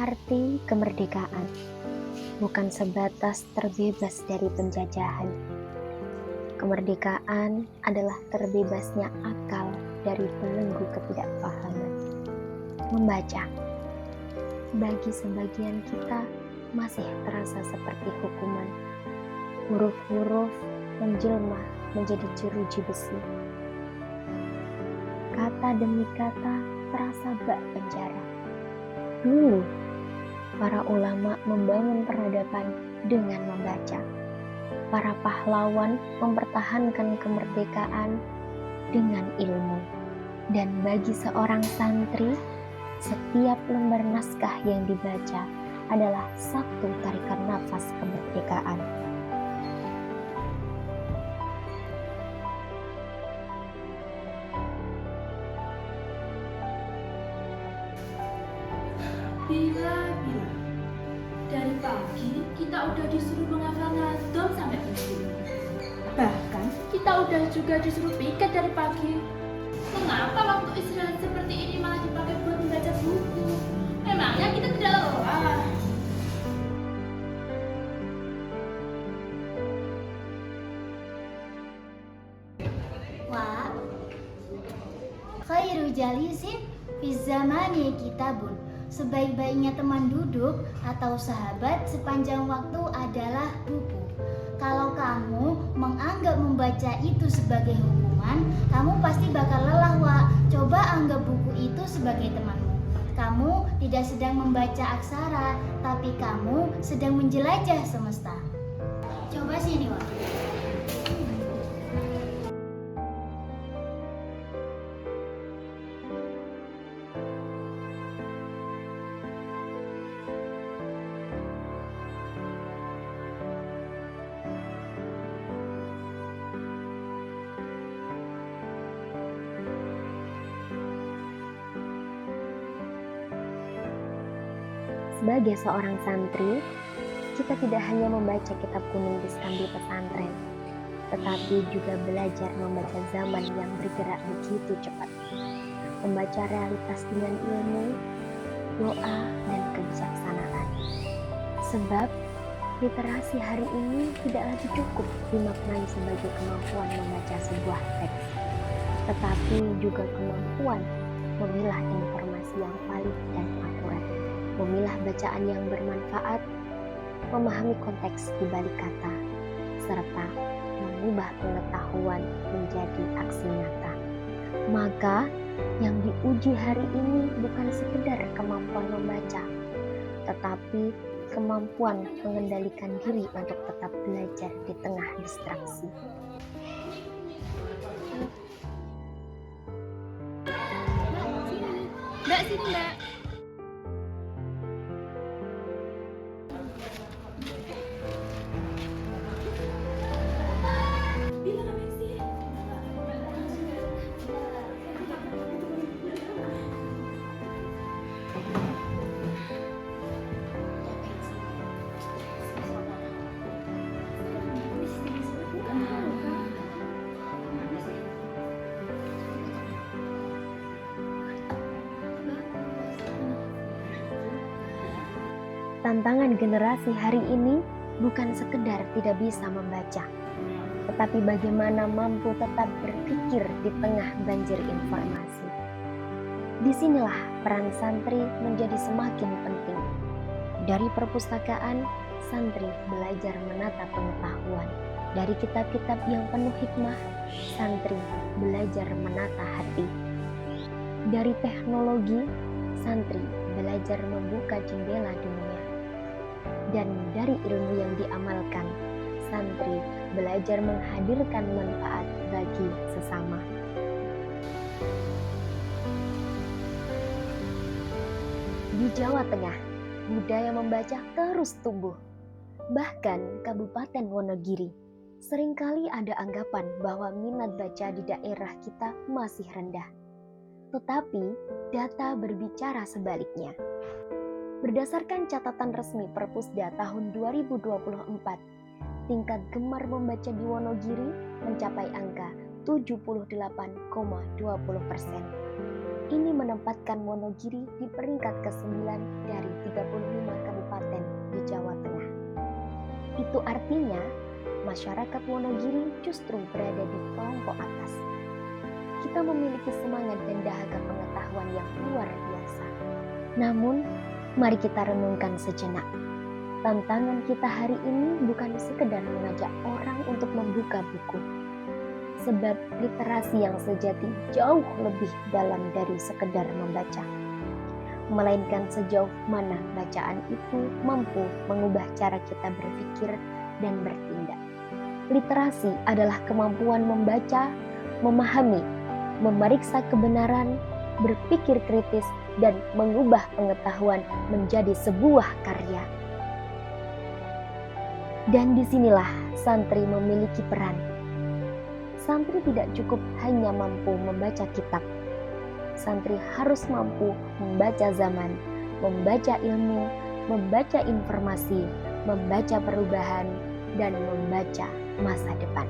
Arti kemerdekaan bukan sebatas terbebas dari penjajahan. Kemerdekaan adalah terbebasnya akal dari belenggu ketidakpahaman. Membaca, bagi sebagian kita masih terasa seperti hukuman. Huruf-huruf menjelma menjadi jeruji besi. Kata demi kata terasa bak penjara. Dulu, para ulama membangun peradaban dengan membaca. Para pahlawan mempertahankan kemerdekaan dengan ilmu. Dan bagi seorang santri, setiap lembar naskah yang dibaca adalah satu tarikan nafas kemerdekaan. Bila-bila dari pagi kita udah disuruh menghafal nadom sampai pensiun. Bahkan kita udah juga disuruh piket dari pagi. Mengapa waktu istirahat seperti ini malah dipakai buat membaca buku? Memangnya kita tidak lelah? Wah, khairu jalisin fi zamani kitabun. Sebaik-baiknya teman duduk atau sahabat sepanjang waktu adalah buku. Kalau kamu menganggap membaca itu sebagai hukuman, kamu pasti bakal lelah, Wak. Coba anggap buku itu sebagai temanmu. Kamu tidak sedang membaca aksara, tapi kamu sedang menjelajah semesta. Coba sini, Wak. Sebagai seorang santri, kita tidak hanya membaca kitab kuning di serambi pesantren, tetapi juga belajar membaca zaman yang bergerak begitu cepat. Membaca realitas dengan ilmu, doa, dan kebijaksanaan. Sebab, literasi hari ini tidak lagi cukup dimaknai sebagai kemampuan membaca sebuah teks, tetapi juga kemampuan memilah informasi yang valid dan akurat, memilah bacaan yang bermanfaat, memahami konteks di balik kata, serta mengubah pengetahuan menjadi aksi nyata. Maka, yang diuji hari ini bukan sekedar kemampuan membaca, tetapi kemampuan mengendalikan diri untuk tetap belajar di tengah distraksi. Mbak, sini Mbak. Tantangan generasi hari ini bukan sekedar tidak bisa membaca, tetapi bagaimana mampu tetap berpikir di tengah banjir informasi. Disinilah peran santri menjadi semakin penting. Dari perpustakaan, santri belajar menata pengetahuan. Dari kitab-kitab yang penuh hikmah, santri belajar menata hati. Dari teknologi, santri belajar membuka jendela dunia. Dan dari ilmu yang diamalkan, santri belajar menghadirkan manfaat bagi sesama. Di Jawa Tengah, budaya membaca terus tumbuh. Bahkan Kabupaten Wonogiri, seringkali ada anggapan bahwa minat baca di daerah kita masih rendah. Tetapi, data berbicara sebaliknya. Berdasarkan catatan resmi Perpusda tahun 2024, tingkat gemar membaca di Wonogiri mencapai angka 78,20%. Ini menempatkan Wonogiri di peringkat ke-9 dari 35 kabupaten di Jawa Tengah. Itu artinya masyarakat Wonogiri justru berada di kelompok atas. Kita memiliki semangat dan dahaga pengetahuan yang luar biasa. Namun, mari kita renungkan sejenak. Tantangan kita hari ini bukan sekedar mengajak orang untuk membuka buku. Sebab literasi yang sejati jauh lebih dalam dari sekedar membaca. Melainkan sejauh mana bacaan itu mampu mengubah cara kita berpikir dan bertindak. Literasi adalah kemampuan membaca, memahami, memeriksa kebenaran, berpikir kritis, dan mengubah pengetahuan menjadi sebuah karya. Dan disinilah santri memiliki peran. Santri tidak cukup hanya mampu membaca kitab. Santri harus mampu membaca zaman, membaca ilmu, membaca informasi, membaca perubahan, dan membaca masa depan.